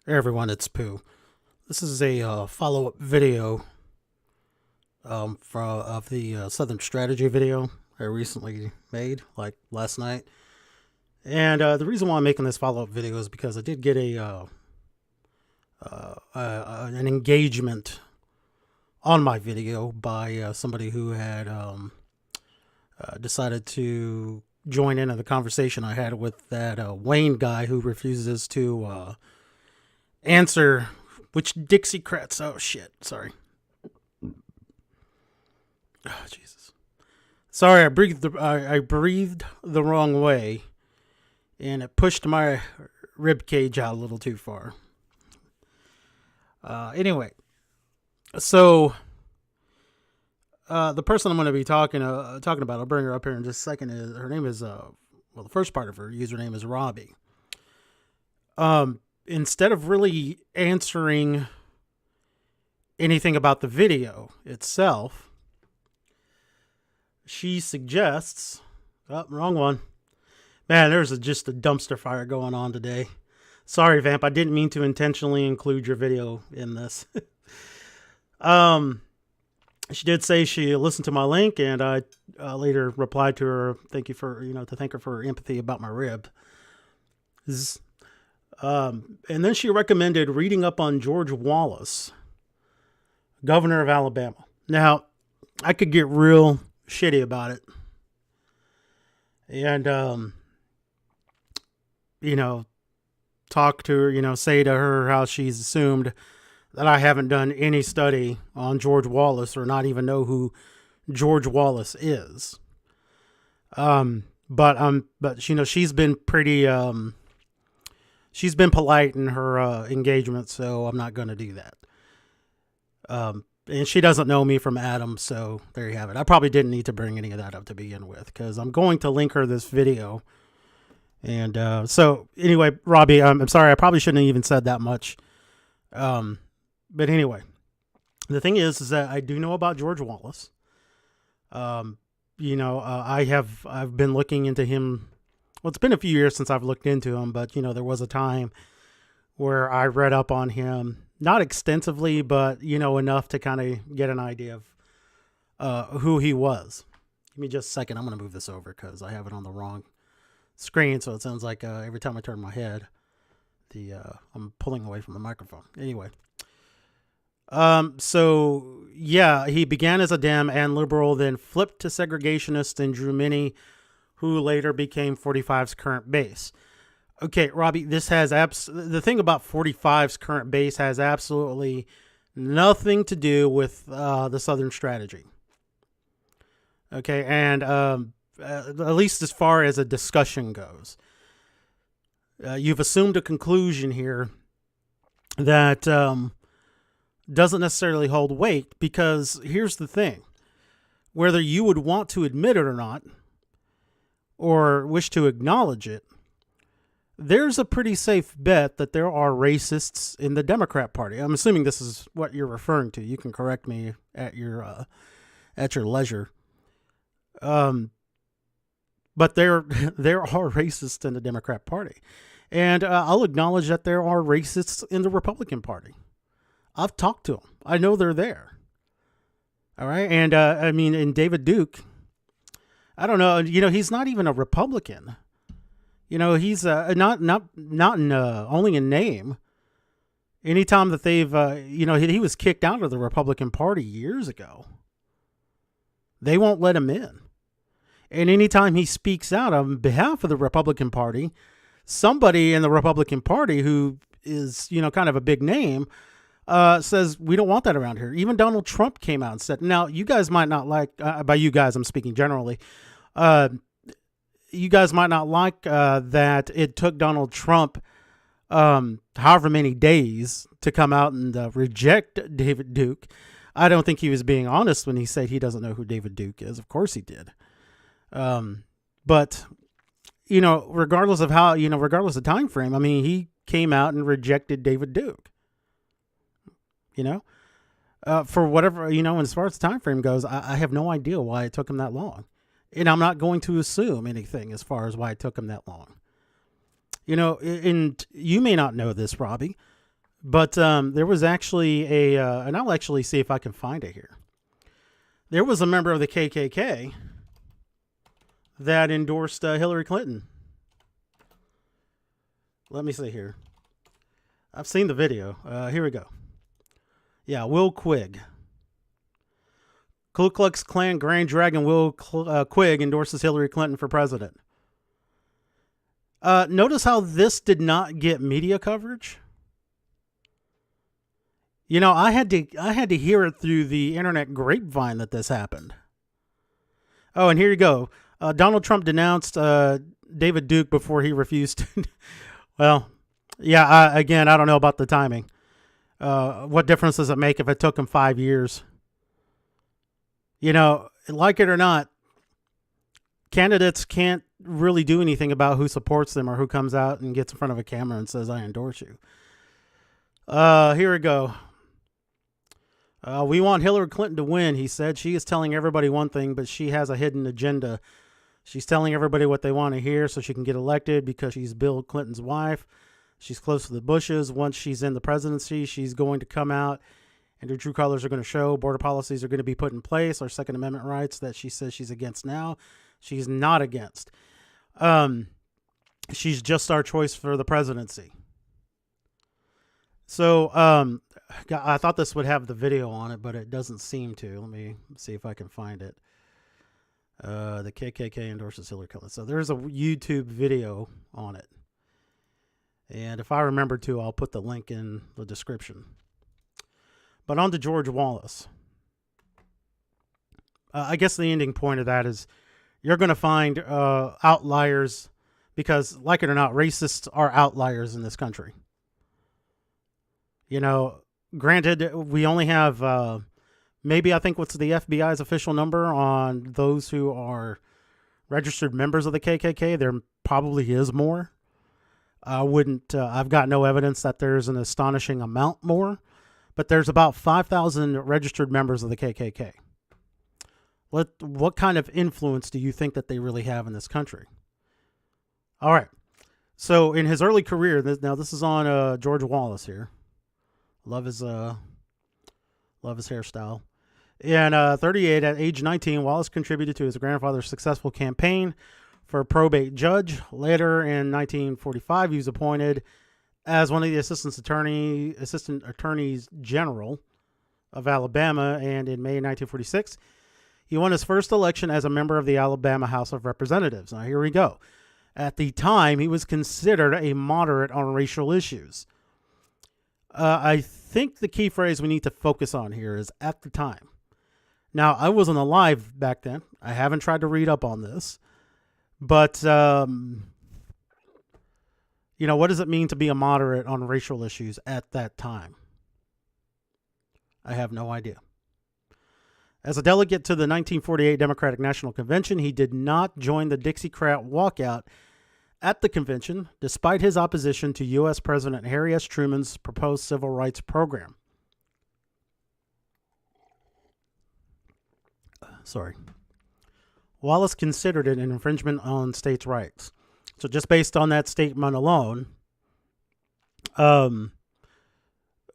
Hey everyone, it's Pooh. This is a follow-up video of the Southern Strategy video I recently made, like last night. And the reason why I'm making this follow-up video is because I did get an engagement on my video by somebody who had decided to join in on the conversation I had with that Wayne guy who refuses to answer which Dixiecrats. Oh shit! Sorry. Oh Jesus. Sorry, I breathed the wrong way, and it pushed my rib cage out a little too far. Anyway, so the person I'm going to be talking about, I'll bring her up here in just a second. Her name is the first part of her username is Robbie. Instead of really answering anything about the video itself, she suggests, wrong one. Man, there's just a dumpster fire going on today. Sorry, Vamp, I didn't mean to intentionally include your video in this. She did say she listened to my link, and I later replied to her, thank her for her empathy about my rib. And then she recommended reading up on George Wallace, governor of Alabama. Now, I could get real shitty about it. And, talk to her, say to her how she's assumed that I haven't done any study on George Wallace or not even know who George Wallace is. But she's been pretty, she's been polite in her engagement, so I'm not going to do that. And she doesn't know me from Adam, so there you have it. I probably didn't need to bring any of that up to begin with, because I'm going to link her this video. And so, anyway, Robbie, I'm sorry, I probably shouldn't have even said that much. But anyway, the thing is that I do know about George Wallace. I've been looking into him. Well, it's been a few years since I've looked into him, but, there was a time where I read up on him, not extensively, but, enough to kind of get an idea of who he was. Give me just a second. I'm going to move this over because I have it on the wrong screen, so it sounds like every time I turn my head, I'm pulling away from the microphone. Anyway. He began as a Dem and liberal, then flipped to segregationist and drew many who later became 45's current base. Okay, Robbie, this has the thing about 45's current base has absolutely nothing to do with the Southern Strategy. Okay, and at least as far as a discussion goes, you've assumed a conclusion here that doesn't necessarily hold weight, because here's the thing. Whether you would want to admit it or not, or wish to acknowledge it, there's a pretty safe bet that there are racists in the Democrat Party. I'm assuming this is what you're referring to. You can correct me at your leisure. But there are racists in the Democrat Party. And I'll acknowledge that there are racists in the Republican Party. I've talked to them. I know they're there. All right. And and David Duke, I don't know, he's not even a Republican. He's not in, only in name. Anytime that they've, he was kicked out of the Republican Party years ago. They won't let him in. And anytime he speaks out on behalf of the Republican Party, somebody in the Republican Party who is, kind of a big name, says, we don't want that around here. Even Donald Trump came out and said, now, you guys might not like, by you guys, I'm speaking generally, you guys might not like that it took Donald Trump however many days to come out and reject David Duke. I don't think he was being honest when he said he doesn't know who David Duke is. Of course he did. But, regardless of regardless of time frame, he came out and rejected David Duke. For whatever, as far as the time frame goes, I have no idea why it took him that long. And I'm not going to assume anything as far as why it took him that long. And you may not know this, Robbie, But there was actually and I'll actually see if I can find it here. There was a member of the KKK that endorsed Hillary Clinton. Let me see here. I've seen the video. Here we go. Yeah, Will Quigg. Ku Klux Klan Grand Dragon Will Quigg endorses Hillary Clinton for president. Notice how this did not get media coverage. You know, I had to hear it through the internet grapevine that this happened. Oh, and here you go. Donald Trump denounced David Duke before he refused to. Well, yeah, again, I don't know about the timing. What difference does it make if it took him 5 years? You know, like it or not, candidates can't really do anything about who supports them or who comes out and gets in front of a camera and says, I endorse you. Here we go. We want Hillary Clinton to win, he said. She is telling everybody one thing, but she has a hidden agenda. She's telling everybody what they want to hear so she can get elected because she's Bill Clinton's wife. She's close to the Bushes. Once she's in the presidency, she's going to come out and her true colors are going to show. Border policies are going to be put in place. Our Second Amendment rights that she says she's against now, she's not against. She's just our choice for the presidency. So I thought this would have the video on it, but it doesn't seem to. Let me see if I can find it. The KKK endorses Hillary Clinton. So there's a YouTube video on it. And if I remember to, I'll put the link in the description. But on to George Wallace. I guess the ending point of that is you're going to find outliers because, like it or not, racists are outliers in this country. You know, granted, we only have maybe I think what's the FBI's official number on those who are registered members of the KKK. There probably is more. I've got no evidence that there's an astonishing amount more, but there's about 5,000 registered members of the KKK. What kind of influence do you think that they really have in this country? All right. So in his early career, now this is on George Wallace here. Love his hairstyle. In 38, at age 19, Wallace contributed to his grandfather's successful campaign for a probate judge. Later in 1945, he was appointed as one of the assistant attorneys general of Alabama, and in May 1946, he won his first election as a member of the Alabama House of Representatives. Now, here we go. At the time, he was considered a moderate on racial issues. I think the key phrase we need to focus on here is at the time. Now, I wasn't alive back then. I haven't tried to read up on this. But, what does it mean to be a moderate on racial issues at that time? I have no idea. As a delegate to the 1948 Democratic National Convention, he did not join the Dixiecrat walkout at the convention, despite his opposition to U.S. President Harry S. Truman's proposed civil rights program. Wallace considered it an infringement on states' rights. So just based on that statement alone,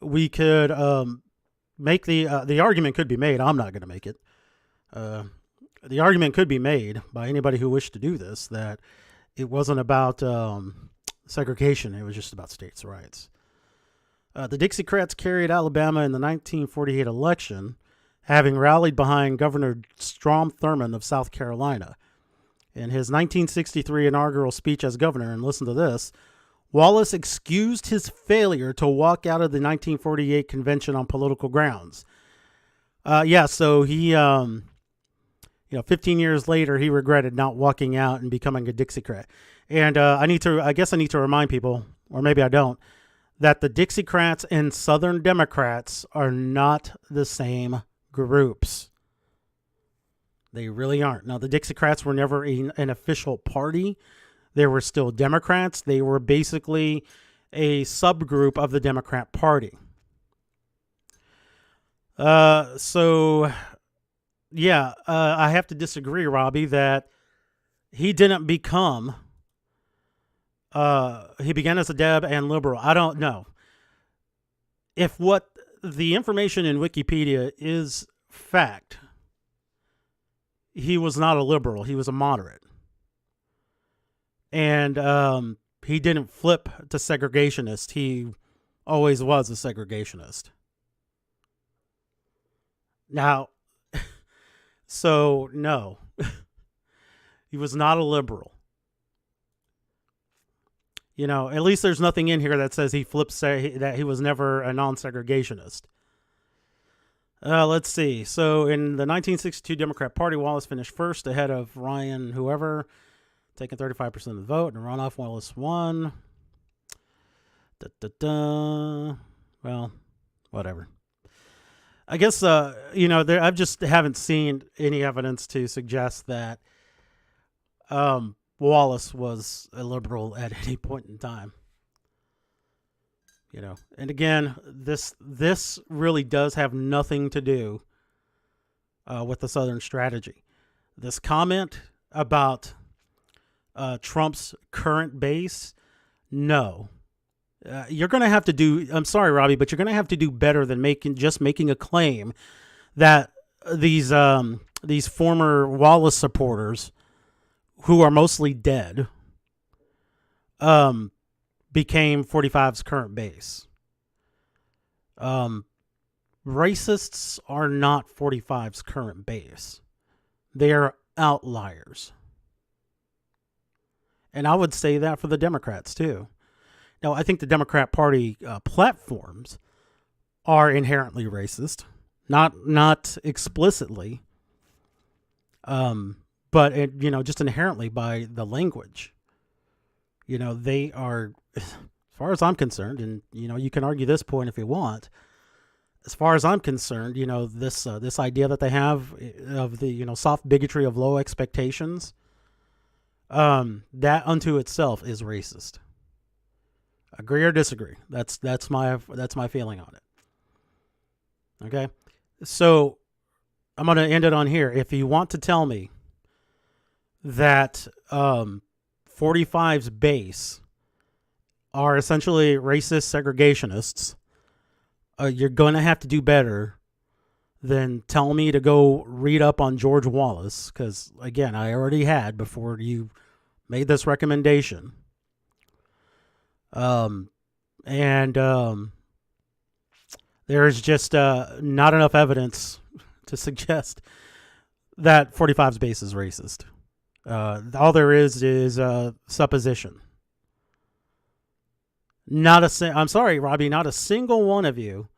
we could make the argument could be made. I'm not going to make it. The argument could be made by anybody who wished to do this that it wasn't about segregation. It was just about states' rights. The Dixiecrats carried Alabama in the 1948 election, having rallied behind Governor Strom Thurmond of South Carolina. In his 1963 inaugural speech as governor, and listen to this, Wallace excused his failure to walk out of the 1948 convention on political grounds. So he, 15 years later, he regretted not walking out and becoming a Dixiecrat. And I guess I need to remind people, or maybe I don't, that the Dixiecrats and Southern Democrats are not the same groups. They really aren't. Now, the Dixiecrats were never an official party. They were still Democrats. They were basically a subgroup of the Democrat Party. I have to disagree, Robbie, that he didn't become, he began as a Deb and liberal. I don't know. if what the information in Wikipedia is fact, he was not a liberal. He was a moderate. And he didn't flip to segregationist. He always was a segregationist. Now, so no, he was not a liberal. You know, at least there's nothing in here that says he flips, that he was never a non-segregationist. Let's see. So in the 1962 Democrat Party, Wallace finished first ahead of Ryan whoever, taking 35% of the vote. And runoff, Wallace won. Well, whatever. I guess, I just haven't seen any evidence to suggest that Wallace was a liberal at any point in time. You know, and again, this really does have nothing to do with the Southern strategy. This comment about Trump's current base, no. You're going to have to do, I'm sorry, Robbie, but you're going to have to do better than making a claim that these former Wallace supporters, who are mostly dead, became 45's current base. Racists are not 45's current base. They are outliers. And I would say that for the Democrats too. Now, I think the Democrat Party platforms are inherently racist, not explicitly, but just inherently by the language. You know, they are, as far as I'm concerned, and you can argue this point if you want. As far as I'm concerned, this idea that they have of the soft bigotry of low expectations, that unto itself is racist. Agree or disagree? That's my feeling on it. Okay, so I'm going to end it on here. If you want to tell me that 45's base are essentially racist segregationists, you're going to have to do better than tell me to go read up on George Wallace, because, again, I already had before you made this recommendation. There's just not enough evidence to suggest that 45's base is racist. All there is supposition. I'm sorry, Robbie, not a single one of you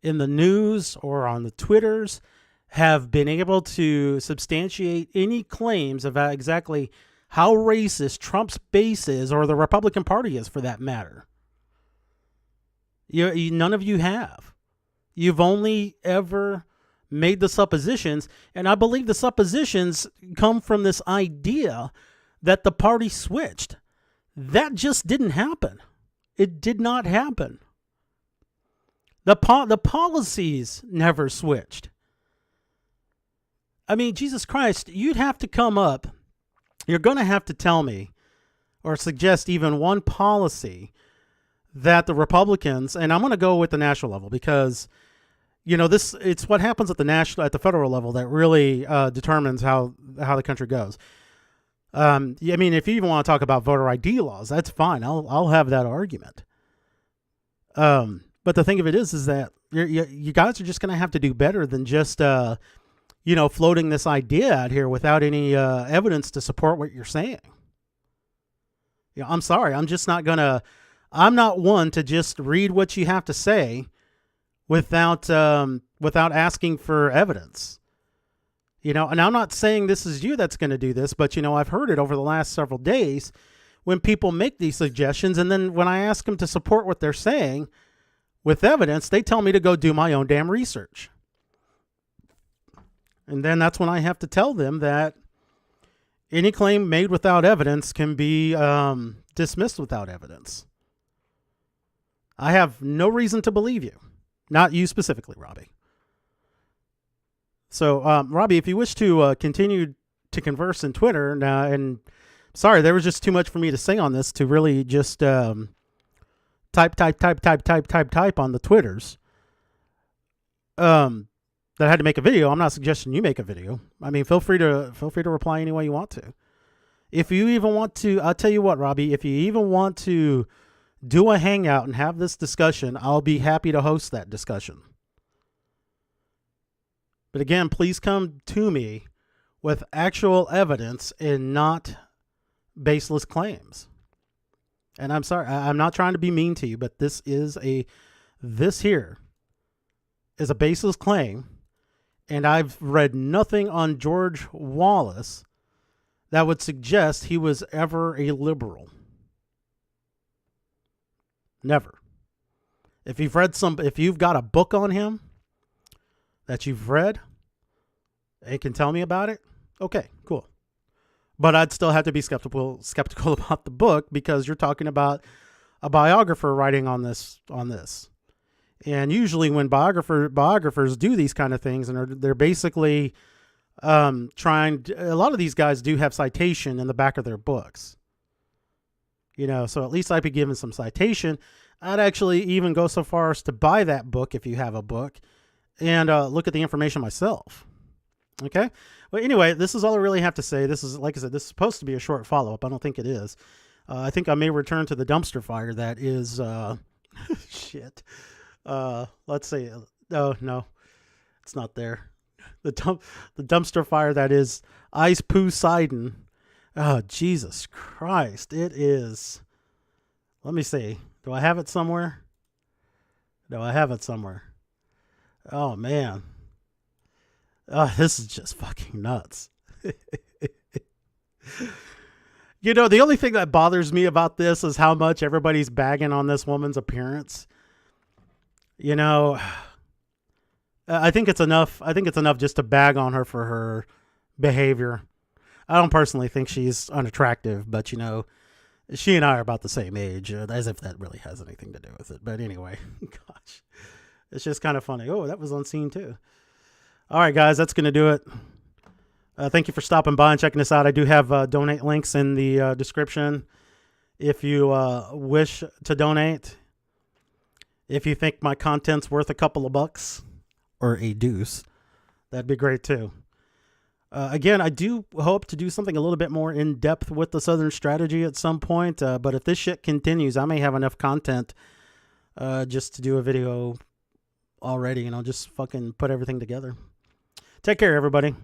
in the news or on the Twitters have been able to substantiate any claims about exactly how racist Trump's base is, or the Republican Party is for that matter. None of you have. You've only ever made the suppositions, and I believe the suppositions come from this idea that the party switched. That just didn't happen. It did not happen. The policies never switched. I mean, Jesus Christ, you'd have to come up. You're going to have to tell me or suggest even one policy that the Republicans, and I'm going to go with the national level because, it's what happens at the federal level that really determines how the country goes. I mean, if you even want to talk about voter ID laws, that's fine. I'll have that argument. But the thing of it is that you guys are just going to have to do better than just, floating this idea out here without any evidence to support what you're saying. I'm sorry. I'm not one to just read what you have to say without asking for evidence. And I'm not saying this is you that's going to do this, but, I've heard it over the last several days when people make these suggestions. And then when I ask them to support what they're saying with evidence, they tell me to go do my own damn research. And then that's when I have to tell them that any claim made without evidence can be dismissed without evidence. I have no reason to believe you. Not you specifically, Robbie. So, Robbie, if you wish to continue to converse in Twitter, and sorry, there was just too much for me to say on this to really just type on the Twitters. That I had to make a video. I'm not suggesting you make a video. I mean, feel free to reply any way you want to. If you even want to, I'll tell you what, Robbie, if you even want to do a hangout and have this discussion, I'll be happy to host that discussion. But again, please come to me with actual evidence and not baseless claims. And I'm sorry, I'm not trying to be mean to you, but this here is a baseless claim. And I've read nothing on George Wallace that would suggest he was ever a liberal. Never. If you've got a book on him that you've read and can tell me about it, okay, cool. But I'd still have to be skeptical about the book, because you're talking about a biographer writing on this. And usually when biographers do these kind of things, and they're basically a lot of these guys do have citation in the back of their books. So at least I'd be given some citation. I'd actually even go so far as to buy that book if you have a book, and look at the information myself. Okay. Well, anyway, this is all I really have to say. This is, like I said, this is supposed to be a short follow-up. I don't think it is. I think I may return to the dumpster fire that is shit. Let's see. Oh, no, it's not there. The dumpster fire that is Ice Poseidon. Oh, Jesus Christ. It is. Let me see. Do I have it somewhere? No, I have it somewhere. Oh, man. Oh, this is just fucking nuts. The only thing that bothers me about this is how much everybody's bagging on this woman's appearance. I think it's enough. I think it's enough just to bag on her for her behavior. I don't personally think she's unattractive, but she and I are about the same age, as if that really has anything to do with it. But anyway, gosh, it's just kind of funny. Oh, that was unseen too. All right, guys, that's going to do it. Thank you for stopping by and checking us out. I do have donate links in the description if you wish to donate. If you think my content's worth a couple of bucks or a deuce, that'd be great too. Again, I do hope to do something a little bit more in depth with the Southern strategy at some point. But if this shit continues, I may have enough content just to do a video already, and I'll just fucking put everything together. Take care, everybody.